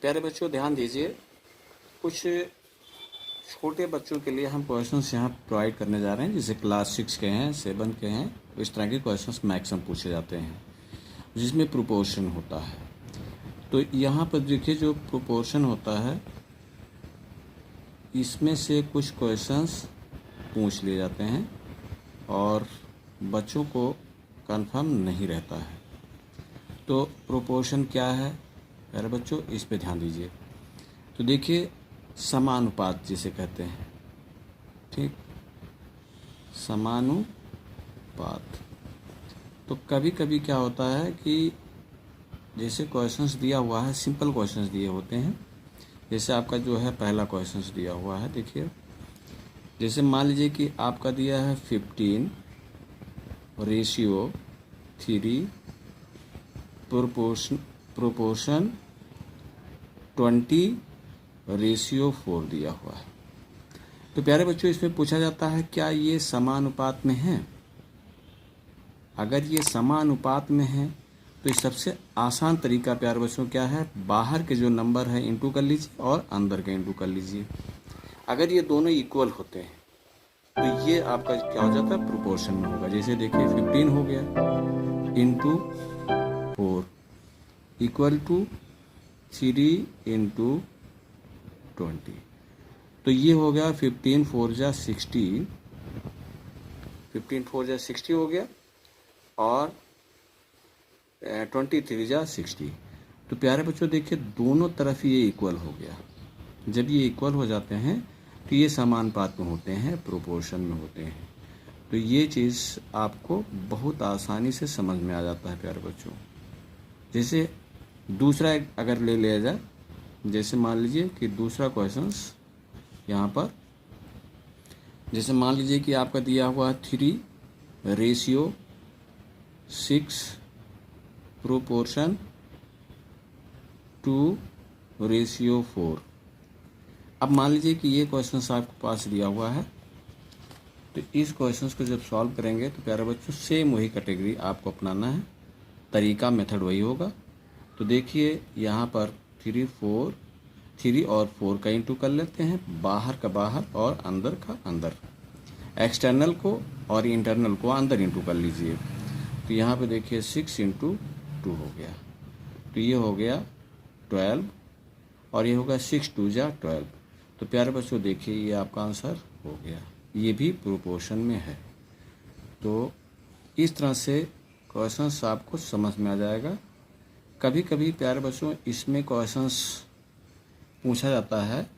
प्यारे बच्चों ध्यान दीजिए, कुछ छोटे बच्चों के लिए हम क्वेश्चंस यहाँ प्रोवाइड करने जा रहे हैं, जैसे क्लास 6 के हैं, 7 के हैं। इस तरह के क्वेश्चंस मैक्सिमम पूछे जाते हैं जिसमें प्रोपोर्शन होता है। तो यहाँ पर देखिए, जो प्रोपोर्शन होता है इसमें से कुछ क्वेश्चंस पूछ लिए जाते हैं और बच्चों को कंफर्म नहीं रहता है। तो प्रोपोर्शन क्या है प्यारे बच्चों, इस पे ध्यान दीजिए। तो देखिए, समानुपात जिसे कहते हैं, ठीक, समानुपात। तो कभी कभी क्या होता है कि जैसे क्वेश्चंस दिया हुआ है, सिंपल क्वेश्चंस दिए होते हैं, जैसे आपका जो है पहला क्वेश्चंस दिया हुआ है, देखिए जैसे मान लीजिए कि आपका दिया है 15:3 प्रोपोर्शन 20:4 दिया हुआ है। तो प्यारे बच्चों, इसमें पूछा जाता है क्या ये समानुपात में है। अगर ये समानुपात में है तो इस सबसे आसान तरीका प्यारे बच्चों क्या है, बाहर के जो नंबर है इंटू कर लीजिए और अंदर के इंटू कर लीजिए। अगर ये दोनों इक्वल होते हैं तो ये आपका क्या हो जाता है, प्रोपोर्शन में होगा। जैसे देखिए 15 हो गया इंटू 4 इक्वल टू 3 इंटू 20। तो ये हो गया 15 4 जा 60, 15 4 जा 60 हो गया और 23 जा 60। तो प्यारे बच्चों देखिए, दोनों तरफ ये इक्वल हो गया। जब ये इक्वल हो जाते हैं तो ये समानुपात में होते हैं, प्रोपोर्शन में होते हैं। तो ये चीज़ आपको बहुत आसानी से समझ में आ जाता है प्यारे बच्चों। जैसे दूसरा अगर ले लिया जाए, जैसे मान लीजिए कि दूसरा क्वेश्चंस यहाँ पर, जैसे मान लीजिए कि आपका दिया हुआ 3:6 प्रोपोर्शन 2:4। अब मान लीजिए कि ये क्वेश्चंस आपके पास दिया हुआ है, तो इस क्वेश्चंस को जब सॉल्व करेंगे तो प्यारे बच्चों सेम वही कैटेगरी आपको अपनाना है, तरीका मेथड वही होगा। तो देखिए यहाँ पर 3 और 4 का इंटू कर लेते हैं, बाहर का बाहर और अंदर का अंदर, एक्सटर्नल को और इंटरनल को अंदर इंटू कर लीजिए। तो यहाँ पे देखिए 6 इंटू 2 हो गया, तो ये हो गया 12 और ये होगा 6 2 जा 12। तो प्यारे बच्चों देखिए ये आपका आंसर हो गया, ये भी प्रोपोर्शन में है। तो इस तरह से क्वेश्चंस आपको समझ में आ जाएगा। कभी कभी प्यारे बच्चों इसमें क्वेश्चंस पूछा जाता है